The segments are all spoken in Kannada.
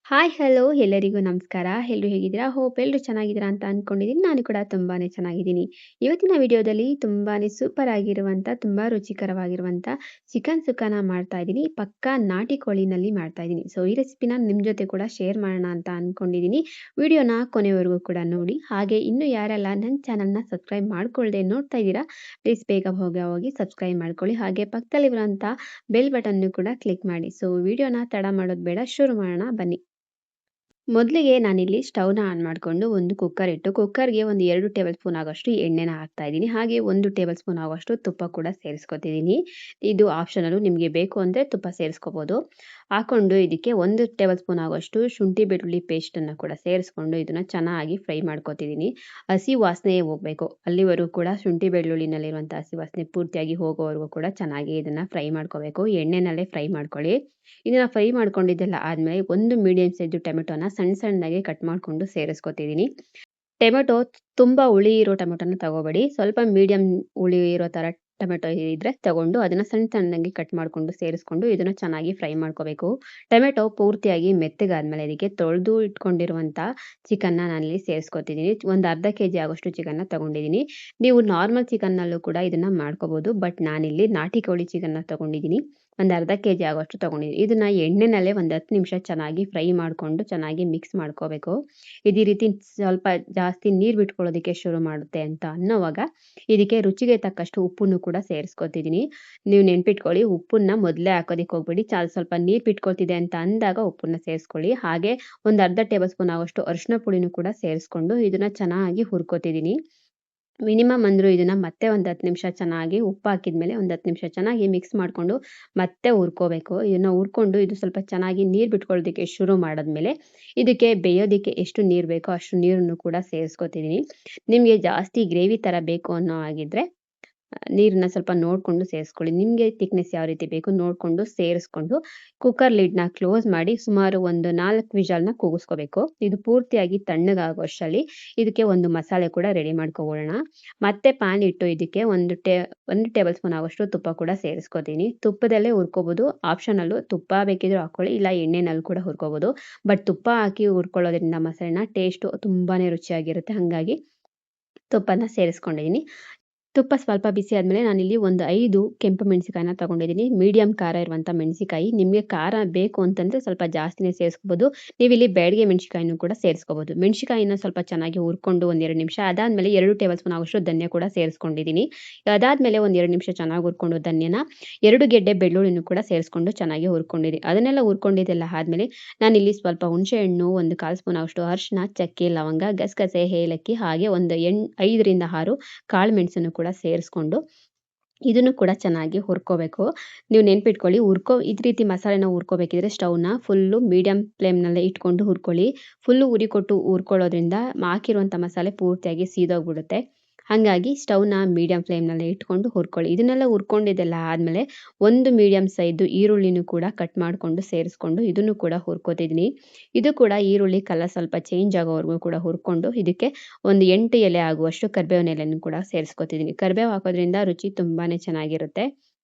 ಹಾಯ್ ಹಲೋ ಎಲ್ಲರಿಗೂ ನಮಸ್ಕಾರ. ಎಲ್ಲರೂ ಹೇಗಿದ್ದೀರಾ? ಹೋಪ್ ಎಲ್ಲರೂ ಚೆನ್ನಾಗಿದ್ದೀರಾ ಅಂತ ಅಂದ್ಕೊಂಡಿದ್ದೀನಿ. ನಾನು ಕೂಡ ತುಂಬಾನೇ ಚೆನ್ನಾಗಿದ್ದೀನಿ. ಇವತ್ತಿನ ವಿಡಿಯೋದಲ್ಲಿ ತುಂಬಾನೇ ಸೂಪರ್ ಆಗಿರುವಂಥ, ತುಂಬಾ ರುಚಿಕರವಾಗಿರುವಂಥ ಚಿಕನ್ ಸುಕ್ಕನ ಮಾಡ್ತಾ ಇದ್ದೀನಿ. ಪಕ್ಕಾ ನಾಟಿ ಕೋಳಿನಲ್ಲಿ ಮಾಡ್ತಾ ಇದ್ದೀನಿ. ಸೊ ಈ ರೆಸಿಪಿನ ನಿಮ್ಮ ಜೊತೆ ಕೂಡ ಶೇರ್ ಮಾಡೋಣ ಅಂತ ಅಂದ್ಕೊಂಡಿದ್ದೀನಿ. ವಿಡಿಯೋನ ಕೊನೆವರೆಗೂ ಕೂಡ ನೋಡಿ. ಹಾಗೆ ಇನ್ನೂ ಯಾರೆಲ್ಲ ನನ್ನ ಚಾನಲ್‌ನ ಸಬ್ಸ್ಕ್ರೈಬ್ ಮಾಡ್ಕೊಳ್ದೆ ನೋಡ್ತಾ ಇದ್ದೀರಾ, ಪ್ಲೀಸ್ ಬೇಗ ಹೋಗಿ ಸಬ್ಸ್ಕ್ರೈಬ್ ಮಾಡ್ಕೊಳ್ಳಿ. ಹಾಗೆ ಪಕ್ಕದಲ್ಲಿರುವಂಥ ಬೆಲ್ ಬಟನ್ನು ಕೂಡ ಕ್ಲಿಕ್ ಮಾಡಿ. ಸೊ ವಿಡಿಯೋನ ತಡ ಮಾಡೋದು ಬೇಡ, ಶುರು ಮಾಡೋಣ ಬನ್ನಿ. ಮೊದಲಿಗೆ ನಾನಿಲ್ಲಿ ಸ್ಟವ್‌ನ ಆನ್ ಮಾಡಿಕೊಂಡು ಒಂದು ಕುಕ್ಕರ್ ಇಟ್ಟು, ಕುಕ್ಕರ್‌ಗೆ ಒಂದು 2 ಟೇಬಲ್ ಸ್ಪೂನ್ ಆಗೋಷ್ಟು ಎಣ್ಣೆನ ಹಾಕ್ತಾ ಇದ್ದೀನಿ. ಹಾಗೆ 1 ಟೇಬಲ್ ಸ್ಪೂನ್ ಆಗೋಷ್ಟು ತುಪ್ಪ ಕೂಡ ಸೇರಿಸ್ಕೊತಿದ್ದೀನಿ. ಇದು ಆಪ್ಷನಲ್ಲು, ನಿಮಗೆ ಬೇಕು ಅಂದರೆ ತುಪ್ಪ ಸೇರಿಸ್ಕೋಬೋದು. ಹಾಕ್ಕೊಂಡು ಇದಕ್ಕೆ 1 ಟೇಬಲ್ ಸ್ಪೂನ್ ಆಗೋಷ್ಟು ಶುಂಠಿ ಬೆಳ್ಳುಳ್ಳಿ ಪೇಸ್ಟನ್ನು ಕೂಡ ಸೇರಿಸ್ಕೊಂಡು ಇದನ್ನು ಚೆನ್ನಾಗಿ ಫ್ರೈ ಮಾಡ್ಕೊತಿದ್ದೀನಿ. ಹಸಿ ವಾಸನೆ ಹೋಗಬೇಕು, ಅಲ್ಲಿವರೆಗೂ ಕೂಡ ಶುಂಠಿ ಬೆಳ್ಳುಳ್ಳಿನಲ್ಲಿರುವಂಥ ಹಸಿ ವಾಸನೆ ಪೂರ್ತಿಯಾಗಿ ಹೋಗೋವರೆಗೂ ಕೂಡ ಚೆನ್ನಾಗಿ ಇದನ್ನು ಫ್ರೈ ಮಾಡ್ಕೋಬೇಕು. ಎಣ್ಣೆನಲ್ಲೇ ಫ್ರೈ ಮಾಡ್ಕೊಳ್ಳಿ. ಇದನ್ನು ಫ್ರೈ ಮಾಡ್ಕೊಂಡಿದ್ದೆಲ್ಲ ಆದಮೇಲೆ ಒಂದು ಮೀಡಿಯಮ್ ಸೈಜು ಟೊಮೆಟೊನ ಸಣ್ಣ ಸಣ್ಣದಾಗಿ ಕಟ್ ಮಾಡಿಕೊಂಡು ಸೇರಿಸ್ಕೊತಿದ್ದೀನಿ. ಟೊಮೆಟೊ ತುಂಬ ಹುಳಿ ಇರೋ ಟೊಮೆಟೊನ ತಗೋಬೇಡಿ. ಸ್ವಲ್ಪ ಮೀಡಿಯಮ್ ಹುಳಿ ಇರೋ ಥರ ಟೊಮೆಟೊ ಇದ್ದರೆ ತಗೊಂಡು ಅದನ್ನು ಸಣ್ಣ ಸಣ್ಣದಾಗಿ ಕಟ್ ಮಾಡಿಕೊಂಡು ಸೇರಿಸ್ಕೊಂಡು ಇದನ್ನು ಚೆನ್ನಾಗಿ ಫ್ರೈ ಮಾಡ್ಕೋಬೇಕು. ಟೊಮೆಟೊ ಪೂರ್ತಿಯಾಗಿ ಮೆತ್ತಗಾದ್ಮೇಲೆ ಇದಕ್ಕೆ ತೊಳೆದು ಇಟ್ಕೊಂಡಿರುವಂಥ ಚಿಕನ್ನ ನಾನಿಲ್ಲಿ ಸೇರಿಸ್ಕೊತಿದ್ದೀನಿ. ಒಂದು ಅರ್ಧ ಕೆಜಿ ಆಗೋಷ್ಟು ಚಿಕನ್ನ ತಗೊಂಡಿದ್ದೀನಿ. ನೀವು ನಾರ್ಮಲ್ ಚಿಕನ್ನಲ್ಲೂ ಕೂಡ ಇದನ್ನು ಮಾಡ್ಕೋಬೋದು. ಬಟ್ ನಾನಿಲ್ಲಿ ನಾಟಿ ಕೋಳಿ ಚಿಕನ್ನ ತಗೊಂಡಿದ್ದೀನಿ. ಒಂದು ಅರ್ಧ ಕೆಜಿ ಆಗೋಷ್ಟು ತಗೊಂಡಿದ್ದೀನಿ. ಇದನ್ನು ಎಣ್ಣೆನಲ್ಲೇ ಒಂದು 10 ನಿಮಿಷ ಚೆನ್ನಾಗಿ ಫ್ರೈ ಮಾಡಿಕೊಂಡು ಚೆನ್ನಾಗಿ ಮಿಕ್ಸ್ ಮಾಡ್ಕೋಬೇಕು. ಇದೇ ರೀತಿ ಸ್ವಲ್ಪ ಜಾಸ್ತಿ ನೀರು ಬಿಟ್ಕೊಳ್ಳೋದಕ್ಕೆ ಶುರು ಮಾಡುತ್ತೆ ಅಂತ ಅನ್ನೋವಾಗ ಇದಕ್ಕೆ ರುಚಿಗೆ ತಕ್ಕಷ್ಟು ಉಪ್ಪನ್ನು ಕೂಡ ಸೇರಿಸ್ಕೊತಿದ್ದೀನಿ. ನೀವು ನೆನ್ಪಿಟ್ಕೊಳ್ಳಿ, ಉಪ್ಪನ್ನ ಮೊದಲೇ ಹಾಕೋದಕ್ಕೆ ಹೋಗ್ಬೇಡಿ. ಸ್ವಲ್ಪ ನೀರು ಬಿಟ್ಕೊಳ್ತಿದೆ ಅಂತ ಅಂದಾಗ ಉಪ್ಪನ್ನ ಸೇರಿಸ್ಕೊಳ್ಳಿ. ಹಾಗೆ ಒಂದು ಅರ್ಧ ಟೇಬಲ್ ಸ್ಪೂನ್ ಆಗೋಷ್ಟು ಅರಿಶಿನ ಪುಡಿನೂ ಕೂಡ ಸೇರಿಸ್ಕೊಂಡು ಇದನ್ನು ಚೆನ್ನಾಗಿ ಹುರ್ಕೋತಿದ್ದೀನಿ. ಮಿನಿಮಮ್ ಅಂದರೂ ಇದನ್ನು ಮತ್ತೆ ಒಂದು 10 ನಿಮಿಷ ಚೆನ್ನಾಗಿ ಉಪ್ಪು ಹಾಕಿದ್ಮೇಲೆ ಒಂದು 10 ನಿಮಿಷ ಚೆನ್ನಾಗಿ ಮಿಕ್ಸ್ ಮಾಡಿಕೊಂಡು ಮತ್ತೆ ಹುರ್ಕೋಬೇಕು. ಇದನ್ನು ಹುರ್ಕೊಂಡು ಇದು ಸ್ವಲ್ಪ ಚೆನ್ನಾಗಿ ನೀರು ಬಿಟ್ಕೊಳ್ಳೋದಕ್ಕೆ ಶುರು ಮಾಡಿದ್ಮೇಲೆ ಇದಕ್ಕೆ ಬೇಯೋದಕ್ಕೆ ಎಷ್ಟು ನೀರು ಬೇಕೋ ಅಷ್ಟು ನೀರನ್ನು ಕೂಡ ಸೇರಿಸ್ಕೊತಿದ್ದೀನಿ. ನಿಮಗೆ ಜಾಸ್ತಿ ಗ್ರೇವಿ ಥರ ಬೇಕು ಅನ್ನೋ ಹಾಗಿದ್ರೆ ನೀರನ್ನ ಸ್ವಲ್ಪ ನೋಡಿಕೊಂಡು ಸೇರಿಸ್ಕೊಳ್ಳಿ. ನಿಮಗೆ ಥಿಕ್ನೆಸ್ ಯಾವ ರೀತಿ ಬೇಕು ನೋಡಿಕೊಂಡು ಸೇರಿಸ್ಕೊಂಡು ಕುಕ್ಕರ್ ಲಿಡ್‌ನ ಕ್ಲೋಸ್ ಮಾಡಿ ಸುಮಾರು ಒಂದು 4 ವಿಷಲ್‌ನ ಕೂಗಿಸ್ಕೋಬೇಕು. ಇದು ಪೂರ್ತಿಯಾಗಿ ತಣ್ಣಗಾಗೋ ಅಷ್ಟರಲ್ಲಿ ಇದಕ್ಕೆ ಒಂದು ಮಸಾಲೆ ಕೂಡ ರೆಡಿ ಮಾಡ್ಕೊಕೊಳ್ಳೋಣ. ಮತ್ತೆ ಪ್ಯಾನ್ ಇಟ್ಟು ಇದಕ್ಕೆ 1 ಟೇಬಲ್ ಸ್ಪೂನ್ ಆಗೋಷ್ಟು ತುಪ್ಪ ಕೂಡ ಸೇರಿಸ್ಕೊತೀನಿ. ತುಪ್ಪದಲ್ಲೇ ಹುರ್ಕೋಬೋದು, ಆಪ್ಷನಲ್ಲು. ತುಪ್ಪ ಬೇಕಿದ್ರೂ ಹಾಕ್ಕೊಳ್ಳಿ, ಇಲ್ಲ ಎಣ್ಣೆನಲ್ಲಿ ಕೂಡ ಹುರ್ಕೋಬೋದು. ಬಟ್ ತುಪ್ಪ ಹಾಕಿ ಹುರ್ಕೊಳ್ಳೋದ್ರಿಂದ ಮಸಾಲೆನ ಟೇಸ್ಟು ತುಂಬಾ ರುಚಿಯಾಗಿರುತ್ತೆ. ಹಾಗಾಗಿ ತುಪ್ಪನ ಸೇರಿಸ್ಕೊಂಡಿದ್ದೀನಿ. ತುಪ್ಪ ಸ್ವಲ್ಪ ಬಿಸಿ ಆದಮೇಲೆ ನಾನಿಲ್ಲಿ ಒಂದು 5 ಕೆಂಪು ಮೆಣಸಿಕಾಯಿನ ತಗೊಂಡಿದ್ದೀನಿ. ಮೀಡಿಯಮ್ ಖಾರ ಇರುವಂಥ ಮೆಣಸಿಕಾಯಿ. ನಿಮಗೆ ಖಾರ ಬೇಕು ಅಂತಂದರೆ ಸ್ವಲ್ಪ ಜಾಸ್ತಿನೇ ಸೇರಿಸ್ಕೋಬೋದು. ನೀವಿಲ್ಲಿ ಬ್ಯಾಡಗಿ ಮೆಣಸಿಕಾಯಿನೂ ಕೂಡ ಸೇರಿಸ್ಕೋಬೋದು. ಮೆಣಸಿಕಾಯಿನ ಸ್ವಲ್ಪ ಚೆನ್ನಾಗಿ ಹುರ್ಕೊಂಡು ಒಂದು 2 ನಿಮಿಷ ಅದಾದಮೇಲೆ 2 ಟೇಬಲ್ ಸ್ಪೂನ್ ಆಗೋಷ್ಟು ಧನಿಯಾ ಕೂಡ ಸೇರಿಸ್ಕೊಂಡಿದ್ದೀನಿ. ಅದಾದಮೇಲೆ ಒಂದು 2 ನಿಮಿಷ ಚೆನ್ನಾಗಿ ಹುರ್ಕೊಂಡು ಧನಿಯಾನ 2 ಗೆಡ್ಡೆ ಬೆಳ್ಳುಳ್ಳಿನೂ ಕೂಡ ಸೇರಿಸ್ಕೊಂಡು ಚೆನ್ನಾಗಿ ಹುರ್ಕೊಂಡಿದ್ದೀನಿ. ಅದನ್ನೆಲ್ಲ ಹುರ್ಕೊಂಡಿದ್ದೆಲ್ಲ ಆದಮೇಲೆ ನಾನಿಲ್ಲಿ ಸ್ವಲ್ಪ ಹುಣಸೆಹಣ್ಣು, ಒಂದು 1/4 ಸ್ಪೂನ್ ಆಗೋಷ್ಟು ಅರಿಶಿನ, ಚಕ್ಕೆ, ಲವಂಗ, ಗಸಗಸೆ, ಏಲಕ್ಕಿ ಹಾಗೆ ಒಂದು 5 ರಿಂದ 6 ಕಾಳು ಮೆಣಸನ್ನು ಕೂಡ ಸೇರಿಸ್ಕೊಂಡು ಇದನ್ನು ಕೂಡ ಚೆನ್ನಾಗಿ ಹುರ್ಕೋಬೇಕು. ನೀವು ನೆನ್ಪಿಟ್ಕೊಳ್ಳಿ, ಇದೇ ರೀತಿ ಮಸಾಲೆನ ಹುರ್ಕೋಬೇಕಿದ್ರೆ ಸ್ಟವ್‌ನ ಫುಲ್ಲು ಮೀಡಿಯಮ್ ಫ್ಲೇಮ್‌ನಲ್ಲೇ ಇಟ್ಕೊಂಡು ಹುರ್ಕೊಳ್ಳಿ. ಫುಲ್ಲು ಉರಿ ಕೊಟ್ಟು ಹುರ್ಕೊಳ್ಳೋದ್ರಿಂದ ಹಾಕಿರುವಂಥ ಮಸಾಲೆ ಪೂರ್ತಿಯಾಗಿ ಸೀದೋಗ್ಬಿಡುತ್ತೆ. ಹಾಗಾಗಿ ಸ್ಟವ್‌ನ ಮೀಡಿಯಮ್ ಫ್ಲೇಮ್‌ನಲ್ಲೇ ಇಟ್ಕೊಂಡು ಹುರ್ಕೊಳ್ಳಿ. ಇದನ್ನೆಲ್ಲ ಹುರ್ಕೊಂಡಿದ್ದೆಲ್ಲ ಆದಮೇಲೆ ಒಂದು ಮೀಡಿಯಮ್ ಸೈಜು ಈರುಳ್ಳಿನೂ ಕೂಡ ಕಟ್ ಮಾಡಿಕೊಂಡು ಸೇರಿಸ್ಕೊಂಡು ಇದನ್ನು ಕೂಡ ಹುರ್ಕೋತಿದ್ದೀನಿ. ಇದು ಕೂಡ ಈರುಳ್ಳಿ ಕಲರ್ ಸ್ವಲ್ಪ ಚೇಂಜ್ ಆಗೋವರೆಗೂ ಕೂಡ ಹುರ್ಕೊಂಡು ಇದಕ್ಕೆ ಒಂದು 8 ಎಲೆ ಆಗುವಷ್ಟು ಕರಿಬೇವಿನ ಎಲೆನೂ ಕೂಡ ಸೇರಿಸ್ಕೊತಿದ್ದೀನಿ. ಕರಿಬೇವು ಹಾಕೋದ್ರಿಂದ ರುಚಿ ತುಂಬಾ ಚೆನ್ನಾಗಿರುತ್ತೆ.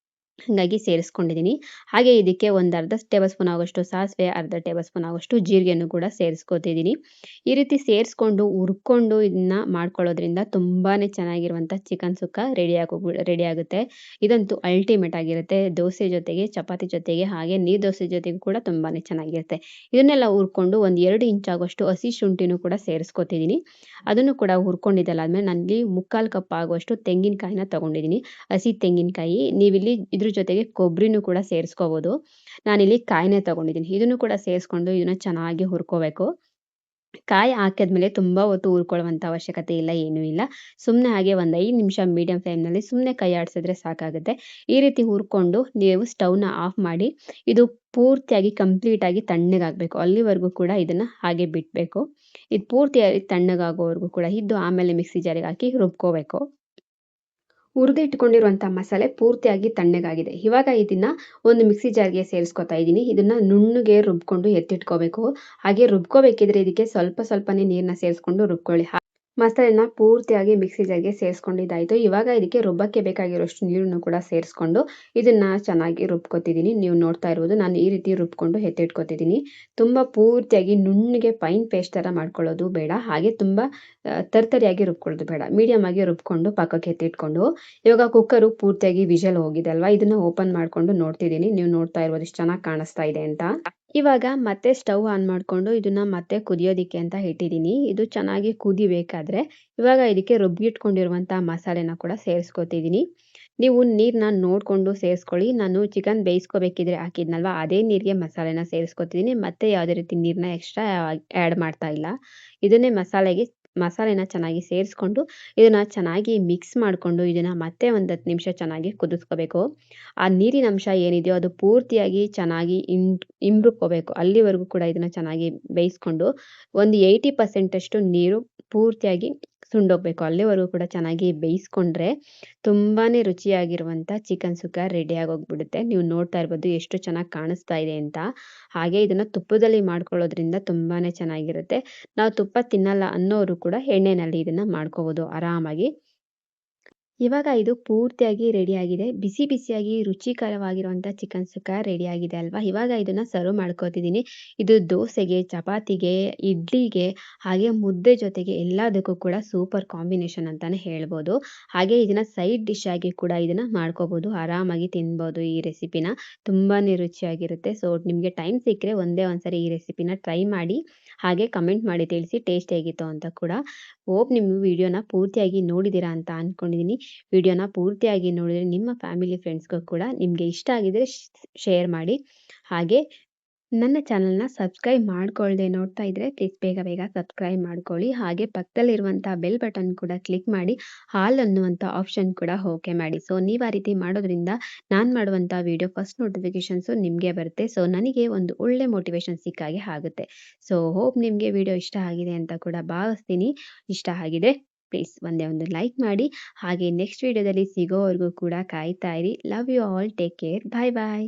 ಹಾಗಾಗಿ ಸೇರಿಸ್ಕೊಂಡಿದ್ದೀನಿ. ಹಾಗೆ ಇದಕ್ಕೆ ಒಂದು ಅರ್ಧ ಟೇಬಲ್ ಸ್ಪೂನ್ ಆಗೋಷ್ಟು ಸಾಸಿವೆ, ಅರ್ಧ ಟೇಬಲ್ ಸ್ಪೂನ್ ಆಗೋಷ್ಟು ಜೀರಿಗೆನೂ ಕೂಡ ಸೇರಿಸ್ಕೊತಿದ್ದೀನಿ. ಈ ರೀತಿ ಸೇರಿಸ್ಕೊಂಡು ಹುರ್ಕೊಂಡು ಇದನ್ನ ಮಾಡ್ಕೊಳ್ಳೋದ್ರಿಂದ ತುಂಬಾ ಚೆನ್ನಾಗಿರುವಂಥ ಚಿಕನ್ ಸುಕ್ಕ ರೆಡಿ ಆಗುತ್ತೆ. ಇದಂತೂ ಅಲ್ಟಿಮೇಟ್ ಆಗಿರುತ್ತೆ. ದೋಸೆ ಜೊತೆಗೆ, ಚಪಾತಿ ಜೊತೆಗೆ ಹಾಗೆ ನೀರು ದೋಸೆ ಜೊತೆಗೂ ಕೂಡ ತುಂಬಾ ಚೆನ್ನಾಗಿರುತ್ತೆ. ಇದನ್ನೆಲ್ಲ ಹುರ್ಕೊಂಡು ಒಂದು 2 ಇಂಚ್ ಆಗೋಷ್ಟು ಹಸಿ ಶುಂಠಿನೂ ಕೂಡ ಸೇರಿಸ್ಕೊತಿದ್ದೀನಿ. ಅದನ್ನು ಕೂಡ ಹುರ್ಕೊಂಡಿದ್ದೆಲ್ಲ ಆದಮೇಲೆ ನಾನಿಲ್ಲಿ 3/4 ಕಪ್ ಆಗುವಷ್ಟು ತೆಂಗಿನಕಾಯಿನ ತಗೊಂಡಿದ್ದೀನಿ. ಹಸಿ ತೆಂಗಿನಕಾಯಿ. ನೀವಿಲ್ಲಿ ಇದ್ರ ಜೊತೆಗೆ ಕೊಬ್ಬರಿನೂ ಕೂಡ ಸೇರಿಸ್ಕೋಬೋದು. ನಾನಿಲ್ಲಿ ಕಾಯಿನೇ ತಗೊಂಡಿದ್ದೀನಿ. ಇದನ್ನು ಕೂಡ ಸೇರಿಸ್ಕೊಂಡು ಇದನ್ನ ಚೆನ್ನಾಗಿ ಹುರ್ಕೋಬೇಕು. ಕಾಯಿ ಹಾಕಿದ್ಮೇಲೆ ತುಂಬ ಹೊತ್ತು ಹುರ್ಕೊಳ್ಳುವಂಥ ಅವಶ್ಯಕತೆ ಇಲ್ಲ, ಏನೂ ಇಲ್ಲ. ಸುಮ್ಮನೆ ಹಾಗೆ ಒಂದು 5 ನಿಮಿಷ ಮೀಡಿಯಮ್ ಫ್ಲೇಮ್‌ನಲ್ಲಿ ಸುಮ್ಮನೆ ಕೈ ಆಡಿಸಿದ್ರೆ ಸಾಕಾಗುತ್ತೆ. ಈ ರೀತಿ ಹುರ್ಕೊಂಡು ನೀವು ಸ್ಟವ್‌ನ ಆಫ್ ಮಾಡಿ ಇದು ಪೂರ್ತಿಯಾಗಿ ಕಂಪ್ಲೀಟಾಗಿ ತಣ್ಣಗಾಗಬೇಕು. ಅಲ್ಲಿವರೆಗೂ ಕೂಡ ಇದನ್ನು ಹಾಗೆ ಬಿಡಬೇಕು. ಇದು ಪೂರ್ತಿಯಾಗಿ ತಣ್ಣಗಾಗೋವರೆಗೂ ಕೂಡ ಇದ್ದು ಆಮೇಲೆ ಮಿಕ್ಸಿ ಜಾರಿಗೆ ಹಾಕಿ ರುಬ್ಕೋಬೇಕು. ಹುರಿದಿಟ್ಕೊಂಡಿರುವಂಥ ಮಸಾಲೆ ಪೂರ್ತಿಯಾಗಿ ತಣ್ಣಗಾಗಿದೆ. ಇವಾಗ ಇದನ್ನ ಒಂದು ಮಿಕ್ಸಿ ಜಾರ್‌ಗೆ ಸೇರಿಸ್ಕೊತಾ ಇದ್ದೀನಿ. ಇದನ್ನ ನುಣ್ಣಗೆ ರುಬ್ಕೊಂಡು ಎತ್ತಿಟ್ಕೋಬೇಕು. ಹಾಗೆ ರುಬ್ಕೋಬೇಕಿದ್ರೆ ಇದಕ್ಕೆ ಸ್ವಲ್ಪ ಸ್ವಲ್ಪನೇ ನೀರನ್ನ ಸೇರಿಸ್ಕೊಂಡು ರುಬ್ಕೊಳ್ಳಿ. ಮಸಾಲೆನ ಪೂರ್ತಿಯಾಗಿ ಮಿಕ್ಸಿ ಜಾರ್‌ಗೆ ಸೇರಿಸ್ಕೊಂಡಿದ್ದಾಯ್ತು. ಇವಾಗ ಇದಕ್ಕೆ ರುಬ್ಬಕ್ಕೆ ಬೇಕಾಗಿರೋಷ್ಟು ನೀರನ್ನು ಕೂಡ ಸೇರಿಸ್ಕೊಂಡು ಇದನ್ನ ಚೆನ್ನಾಗಿ ರುಬ್ಕೋತಿದ್ದೀನಿ. ನೀವು ನೋಡ್ತಾ ಇರ್ಬೋದು ನಾನು ಈ ರೀತಿ ರುಬ್ಕೊಂಡು ಎತ್ತಿಟ್ಕೋತಿದ್ದೀನಿ. ತುಂಬ ಪೂರ್ತಿಯಾಗಿ ನುಣ್ಣಗೆ ಫೈನ್ ಪೇಸ್ಟ್ ಥರ ಮಾಡ್ಕೊಳ್ಳೋದು ಬೇಡ. ಹಾಗೆ ತುಂಬ ತರ್ತರಿಯಾಗಿ ರುಬ್ಕೊಳ್ಳೋದು ಬೇಡ. ಮೀಡಿಯಮ್ ಆಗಿ ರುಬ್ಕೊಂಡು ಪಕ್ಕಕ್ಕೆ ಎತ್ತಿಟ್ಕೊಂಡು ಇವಾಗ ಕುಕ್ಕರು ಪೂರ್ತಿಯಾಗಿ ವಿಷಲ್ ಹೋಗಿದೆ ಅಲ್ವಾ, ಇದನ್ನ ಓಪನ್ ಮಾಡ್ಕೊಂಡು ನೋಡ್ತಿದ್ದೀನಿ. ನೀವು ನೋಡ್ತಾ ಇರ್ಬೋದು ಎಷ್ಟು ಚೆನ್ನಾಗಿ ಕಾಣಿಸ್ತಾ ಇದೆ ಅಂತ. ಇವಾಗ ಮತ್ತೆ ಸ್ಟವ್ ಆನ್ ಮಾಡ್ಕೊಂಡು ಇದನ್ನ ಮತ್ತೆ ಕುದಿಯೋದಿಕ್ಕೆ ಅಂತ ಇಟ್ಟಿದ್ದೀನಿ. ಇದು ಚೆನ್ನಾಗಿ ಕುದಿಬೇಕಾದ್ರೆ ಇವಾಗ ಇದಕ್ಕೆ ರುಬ್ಬಿಟ್ಕೊಂಡಿರುವಂಥ ಮಸಾಲೆನ ಕೂಡ ಸೇರಿಸ್ಕೊತಿದ್ದೀನಿ. ನೀವು ನೀರನ್ನ ನೋಡಿಕೊಂಡು ಸೇರಿಸ್ಕೊಳ್ಳಿ. ನಾನು ಚಿಕನ್ ಬೇಯಿಸ್ಕೋಬೇಕಿದ್ರೆ ಹಾಕಿದ್ನಲ್ವಾ ಅದೇ ನೀರಿಗೆ ಮಸಾಲೆನ ಸೇರಿಸ್ಕೊತಿದ್ದೀನಿ. ಮತ್ತೆ ಯಾವುದೇ ರೀತಿ ನೀರನ್ನ ಎಕ್ಸ್ಟ್ರಾ ಆ್ಯಡ್ ಮಾಡ್ತಾ ಇಲ್ಲ. ಇದನ್ನೇ ಮಸಾಲೆನ ಚೆನ್ನಾಗಿ ಸೇರಿಸ್ಕೊಂಡು ಇದನ್ನ ಚೆನ್ನಾಗಿ ಮಿಕ್ಸ್ ಮಾಡಿಕೊಂಡು ಇದನ್ನ ಮತ್ತೆ ಒಂದು 10 ನಿಮಿಷ ಚೆನ್ನಾಗಿ ಕುದಿಸ್ಕೋಬೇಕು. ಆ ನೀರಿನ ಅಂಶ ಏನಿದೆಯೋ ಅದು ಪೂರ್ತಿಯಾಗಿ ಚೆನ್ನಾಗಿ ಇಂಬ್ರುಕೋಬೇಕು. ಅಲ್ಲಿವರೆಗೂ ಕೂಡ ಇದನ್ನ ಚೆನ್ನಾಗಿ ಬೇಯಿಸ್ಕೊಂಡು ಒಂದು 80% ಅಷ್ಟು ನೀರು ಪೂರ್ತಿಯಾಗಿ ಸುಂಡೋಗ್ಬೇಕು. ಅಲ್ಲಿವರೆಗೂ ಕೂಡ ಚೆನ್ನಾಗಿ ಬೇಯಿಸ್ಕೊಂಡ್ರೆ ತುಂಬಾನೇ ರುಚಿಯಾಗಿರುವಂಥ ಚಿಕನ್ ಸುಕ್ಕ ರೆಡಿ ಆಗೋಗ್ಬಿಡುತ್ತೆ. ನೀವು ನೋಡ್ತಾ ಇರ್ಬೋದು ಎಷ್ಟು ಚೆನ್ನಾಗಿ ಕಾಣಿಸ್ತಾ ಇದೆ ಅಂತ. ಹಾಗೆ ಇದನ್ನ ತುಪ್ಪದಲ್ಲಿ ಮಾಡ್ಕೊಳ್ಳೋದ್ರಿಂದ ತುಂಬಾನೇ ಚೆನ್ನಾಗಿರುತ್ತೆ. ನಾವು ತುಪ್ಪ ತಿನ್ನಲ್ಲ ಅನ್ನೋರು ಕೂಡ ಎಣ್ಣೆನಲ್ಲಿ ಇದನ್ನ ಮಾಡ್ಕೋಬೋದು ಆರಾಮಾಗಿ. ಇವಾಗ ಇದು ಪೂರ್ತಿಯಾಗಿ ರೆಡಿಯಾಗಿದೆ. ಬಿಸಿ ಬಿಸಿಯಾಗಿ ರುಚಿಕರವಾಗಿರುವಂಥ ಚಿಕನ್ ಸುಕ್ಕ ರೆಡಿಯಾಗಿದೆ ಅಲ್ವಾ. ಇವಾಗ ಇದನ್ನ ಸರ್ವ್ ಮಾಡ್ಕೋತಿದ್ದೀನಿ. ಇದು ದೋಸೆಗೆ, ಚಪಾತಿಗೆ, ಇಡ್ಲಿಗೆ ಹಾಗೆ ಮುದ್ದೆ ಜೊತೆಗೆ ಎಲ್ಲದಕ್ಕೂ ಕೂಡ ಸೂಪರ್ ಕಾಂಬಿನೇಷನ್ ಅಂತಾನೆ ಹೇಳ್ಬೋದು. ಹಾಗೆ ಇದನ್ನ ಸೈಡ್ ಡಿಶ್ ಆಗಿ ಕೂಡ ಇದನ್ನ ಮಾಡ್ಕೋಬೋದು. ಆರಾಮಾಗಿ ತಿನ್ಬೋದು ಈ ರೆಸಿಪಿನ. ತುಂಬಾನೇ ರುಚಿಯಾಗಿರುತ್ತೆ. ಸೊ ನಿಮಗೆ ಟೈಮ್ ಸಿಕ್ಕರೆ ಒಂದೇ ಒಂದ್ಸರಿ ಈ ರೆಸಿಪಿನ ಟ್ರೈ ಮಾಡಿ. ಹಾಗೆ ಕಮೆಂಟ್ ಮಾಡಿ ತಿಳಿಸಿ ಟೇಸ್ಟ್ ಹೇಗಿತ್ತು ಅಂತ ಕೂಡ. ಹೋಪ್ ನೀವು ವಿಡಿಯೋನ ಪೂರ್ತಿಯಾಗಿ ನೋಡಿದ್ದೀರಾ ಅಂತ ಅನ್ಕೊಂಡಿದ್ದೀನಿ. ವಿಡಿಯೋನ ಪೂರ್ತಿಯಾಗಿ ನೋಡಿದರೆ ನಿಮ್ಮ ಫ್ಯಾಮಿಲಿ ಫ್ರೆಂಡ್ಸ್‌ಗೂ ಕೂಡ ನಿಮಗೆ ಇಷ್ಟ ಆಗಿದ್ರೆ ಶೇರ್ ಮಾಡಿ. ಹಾಗೆ ನನ್ನ ಚಾನಲ್‌ನ ಸಬ್ಸ್ಕ್ರೈಬ್ ಮಾಡ್ಕೊಳ್ದೆ ನೋಡ್ತಾ ಇದ್ರೆ ಪ್ಲೀಸ್ ಬೇಗ ಬೇಗ ಸಬ್ಸ್ಕ್ರೈಬ್ ಮಾಡ್ಕೊಳ್ಳಿ. ಹಾಗೆ ಪಕ್ಕದಲ್ಲಿರುವಂಥ ಬೆಲ್ ಬಟನ್ ಕೂಡ ಕ್ಲಿಕ್ ಮಾಡಿ ಆಲ್ ಅನ್ನುವಂಥ ಆಪ್ಷನ್ ಕೂಡ ಓಕೆ ಮಾಡಿ. ಸೊ ನೀವು ಆ ರೀತಿ ಮಾಡೋದ್ರಿಂದ ನಾನು ಮಾಡುವಂಥ ವಿಡಿಯೋ ಫಸ್ಟ್ ನೋಟಿಫಿಕೇಷನ್ಸು ನಿಮಗೆ ಬರುತ್ತೆ. ಸೊ ನನಗೆ ಒಂದು ಒಳ್ಳೆ ಮೋಟಿವೇಶನ್ ಸಿಕ್ಕಾಗೆ ಆಗುತ್ತೆ. ಸೊ ಹೋಪ್ ನಿಮಗೆ ವಿಡಿಯೋ ಇಷ್ಟ ಆಗಿದೆ ಅಂತ ಕೂಡ ಭಾವಿಸ್ತೀನಿ. ಇಷ್ಟ ಆಗಿದ್ರೆ ಪ್ಲೀಸ್ ಒಂದೇ ಒಂದು ಲೈಕ್ ಮಾಡಿ. ಹಾಗೆ ನೆಕ್ಸ್ಟ್ ವಿಡಿಯೋದಲ್ಲಿ ಸಿಗೋವರೆಗೂ ಕೂಡ ಕಾಯ್ತಾ ಇರಿ. Love you all. Take care. Bye bye.